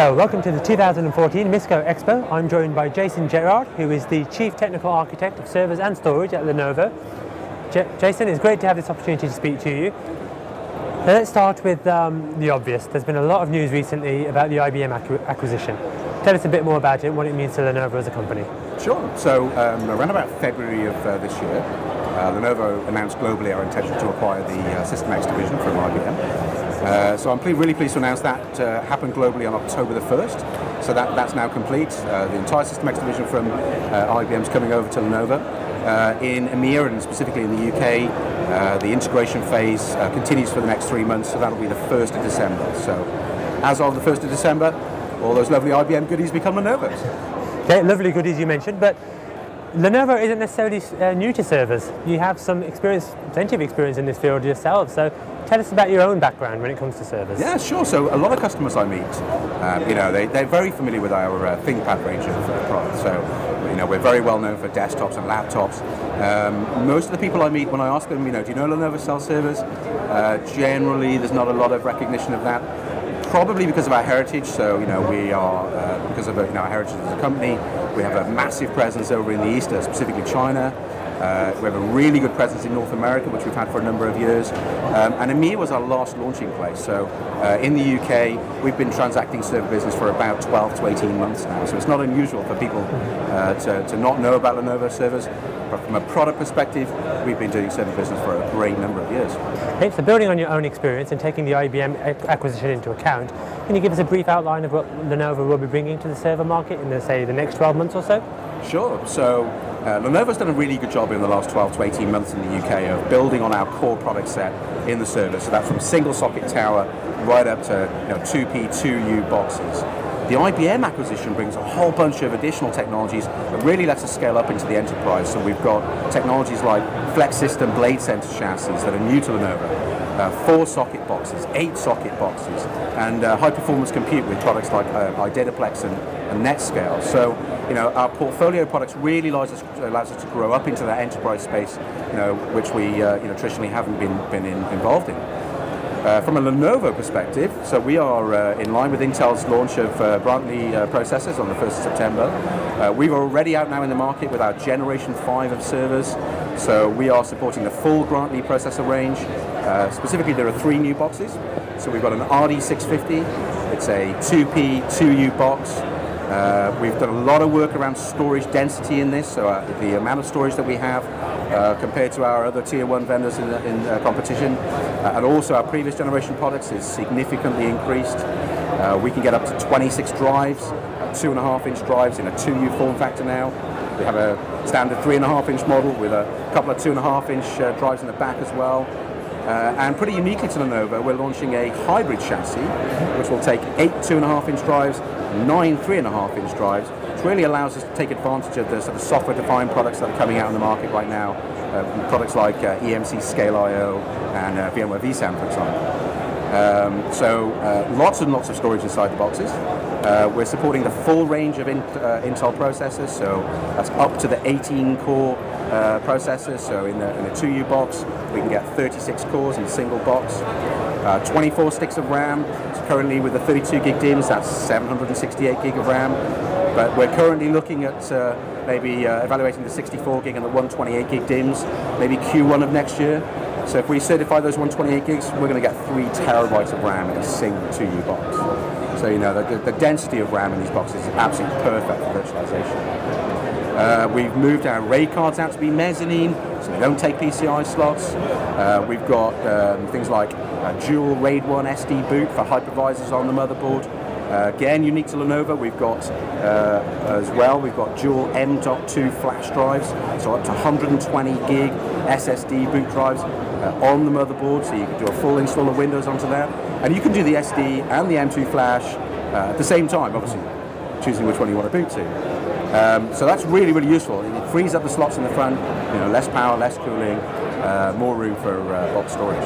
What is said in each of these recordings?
Hello, welcome to the 2014 Misco Expo. I'm joined by Gerrard, who is the Chief Technical Architect of Servers and Storage at Lenovo. Jason, it's great to have this opportunity to speak to you. Let's start with the obvious. There's been a lot of news recently about the IBM acquisition. Tell us a bit more about it and what it means to Lenovo as a company. Sure. So around about February of this year, Lenovo announced globally our intention to acquire the System X division from IBM. So I'm really pleased to announce that happened globally on October the 1st. So that's now complete. The entire System X division from IBM is coming over to Lenovo. In EMEA and specifically in the UK, the integration phase continues for the next 3 months, so that'll be the 1st of December. So as of the 1st of December, all those lovely IBM goodies become Lenovo's. Okay, lovely goodies you mentioned, but Lenovo isn't necessarily new to servers. You have some experience, plenty of experience in this field yourself, so tell us about your own background when it comes to servers. Yeah, sure. So a lot of customers I meet, they're very familiar with our ThinkPad range of products. So, we're very well known for desktops and laptops. Most of the people I meet, when I ask them, do you know Lenovo sells servers? Generally, there's not a lot of recognition of that. Probably because of our heritage. So, we are, because of our heritage as a company, we have a massive presence over in the East, specifically China. We have a really good presence in North America, which we've had for a number of years. And EMEA was our last launching place. So in the UK, we've been transacting server business for about 12 to 18 months now. So it's not unusual for people to not know about Lenovo servers. But from a product perspective, we've been doing server business for a great number of years. Okay, so building on your own experience and taking the IBM acquisition into account, can you give us a brief outline of what Lenovo will be bringing to the server market in, say, the next 12 months or so? Sure. So Lenovo's done a really good job in the last 12 to 18 months in the UK of building on our core product set in the server. So that's from single socket tower right up to 2P, 2U boxes. The IBM acquisition brings a whole bunch of additional technologies that really lets us scale up into the enterprise. So we've got technologies like Flex System Blade Center chassis that are new to Lenovo, 4-socket boxes, 8-socket boxes, and high-performance compute with products like iDataplex and NetScale. So, our portfolio of products really allows us to grow up into that enterprise space, which we traditionally haven't been involved in. From a Lenovo perspective, so we are in line with Intel's launch of Grantley processors on the 1st of September. We're already out now in the market with our Generation 5 of servers. So we are supporting the full Grantley processor range. Specifically, there are 3 new boxes. So we've got an RD650. It's a 2P, 2U box. We've done a lot of work around storage density in this, so the amount of storage that we have compared to our other tier 1 vendors in competition, and also our previous generation products is significantly increased. We can get up to 26 drives, 2.5-inch drives in a 2U form factor now. We have a standard 3.5-inch model with a couple of 2.5-inch drives in the back as well. And pretty uniquely to Lenovo, we're launching a hybrid chassis, which will take 8 2.5-inch drives, 9 3.5-inch drives, which really allows us to take advantage of the sort of software-defined products that are coming out in the market right now, products like EMC Scale.io and VMware vSAN, for example. So lots and lots of storage inside the boxes. We're supporting the full range of Intel processors, so that's up to the 18-core processors. So in a 2U box, we can get 36 cores in a single box. 24 sticks of RAM. So currently with the 32 gig DIMMs, that's 768 gig of RAM. But we're currently looking at maybe evaluating the 64 gig and the 128 gig DIMMs, maybe Q1 of next year. So if we certify those 128 gigs, we're going to get 3 terabytes of RAM in a single 2U box. So the density of RAM in these boxes is absolutely perfect for virtualization. We've moved our RAID cards out to be mezzanine, so they don't take PCI slots. We've got things like dual RAID 1 SD boot for hypervisors on the motherboard. Again, unique to Lenovo, we've got as well, we've got dual M.2 flash drives, so up to 120 gig SSD boot drives on the motherboard, so you can do a full install of Windows onto that. And you can do the SD and the M2 flash at the same time, obviously choosing which one you want to boot to. So that's really, really useful. It frees up the slots in the front, less power, less cooling, more room for box storage.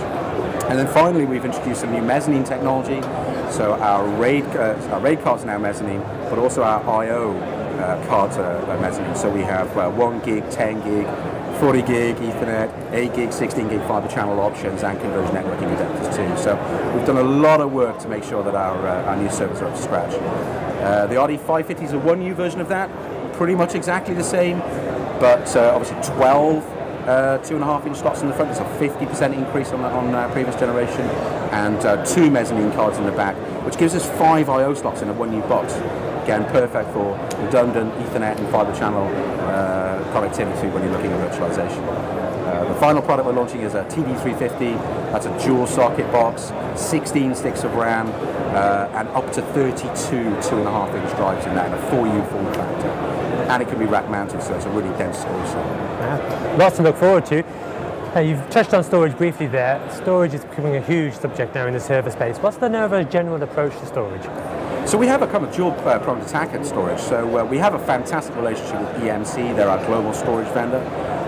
And then finally, we've introduced some new mezzanine technology. So our RAID cards are now mezzanine, but also our I/O cards are mezzanine. So we have 1 gig, 10 gig, 40 gig Ethernet, 8 gig, 16 gig fiber channel options, and converged networking adapters too. So we've done a lot of work to make sure that our new servers are up to scratch. The RD550 is a 1U version of that, pretty much exactly the same, but obviously 12 2.5-inch slots in the front. It's a 50% increase on previous generation, and 2 mezzanine cards in the back, which gives us 5 I/O slots in a 1U box. Again, perfect for redundant Ethernet and fiber channel connectivity when you're looking at virtualization. The final product we're launching is a TD350. That's a dual socket box, 16 sticks of RAM, and up to 32 2.5-inch drives in that, in a 4U form factor. And it can be rack mounted, so it's a really dense storage cell. Yeah. Lots to look forward to. You've touched on storage briefly there. Storage is becoming a huge subject now in the server space. What's Lenovo's general approach to storage? So we have a kind of dual pronged attack at storage. So we have a fantastic relationship with EMC. They're our global storage vendor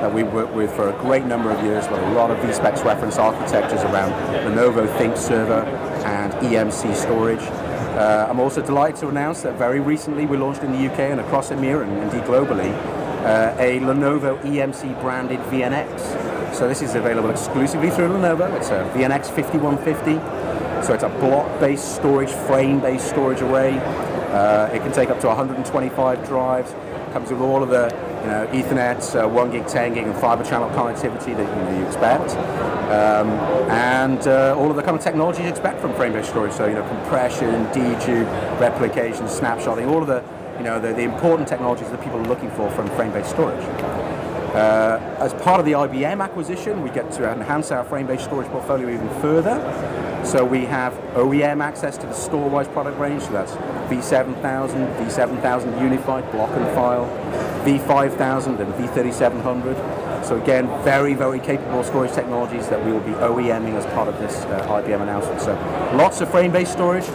that we've worked with for a great number of years, with a lot of vSpecs reference architectures around Lenovo ThinkServer and EMC storage. I'm also delighted to announce that very recently we launched in the UK and across EMEA and indeed globally a Lenovo EMC branded VNX. So this is available exclusively through Lenovo. It's a VNX 5150. So it's a block-based storage, frame-based storage array. It can take up to 125 drives. Comes with all of the Ethernet, 1 gig, 10 gig, and fiber channel connectivity that you expect, and all of the kind of technology you expect from frame-based storage. So compression, dedupe, replication, snapshotting, all of the important technologies that people are looking for from frame-based storage. As part of the IBM acquisition, we get to enhance our frame-based storage portfolio even further. So we have OEM access to the StoreWise product range, so that's V7000, V7000 Unified, block and file, V5000 and V3700. So again, very, very capable storage technologies that we will be OEMing as part of this IBM announcement. So lots of frame-based storage.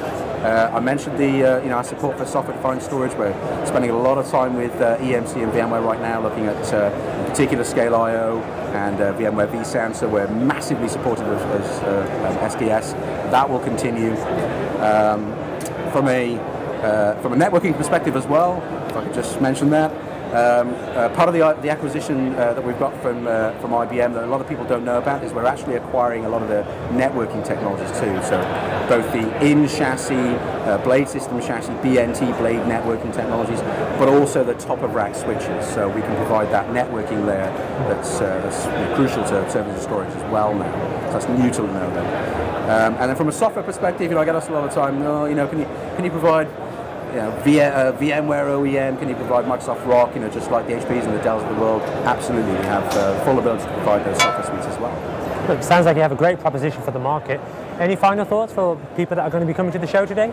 I mentioned the our support for software-defined storage. We're spending a lot of time with EMC and VMware right now, looking at in particular Scale I/O and VMware vSAN. So we're massively supportive of SDS. That will continue. From a networking perspective as well, if I could just mention that. Part of the acquisition that we've got from IBM that a lot of people don't know about is we're actually acquiring a lot of the networking technologies too. So both the in-chassis blade system chassis, BNT blade networking technologies, but also the top-of-rack switches. So we can provide that networking layer that's crucial to servers and storage as well now. So that's new to Lenovo. And then from a software perspective, I get asked a lot of the time, can you provide VMware OEM, can you provide Microsoft Rock, just like the HPs and the Dells of the world? Absolutely, we have full ability to provide those software suites as well. Look, sounds like you have a great proposition for the market. Any final thoughts for people that are going to be coming to the show today?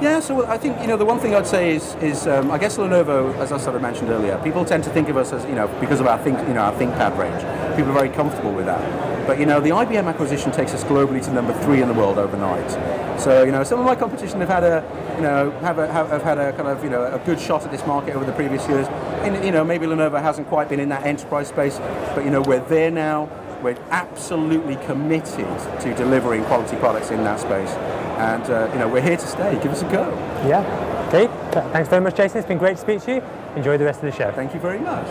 Yeah, so I think the one thing I'd say is I guess Lenovo, as I sort of mentioned earlier, people tend to think of us as because of our ThinkPad range. People are very comfortable with that. But the IBM acquisition takes us globally to number 3 in the world overnight. So some of my competition have had a kind of a good shot at this market over the previous years. And maybe Lenovo hasn't quite been in that enterprise space, but we're there now. We're absolutely committed to delivering quality products in that space, and we're here to stay. Give us a go. Yeah. Okay. Thanks very much, Jason. It's been great to speak to you. Enjoy the rest of the show. Thank you very much.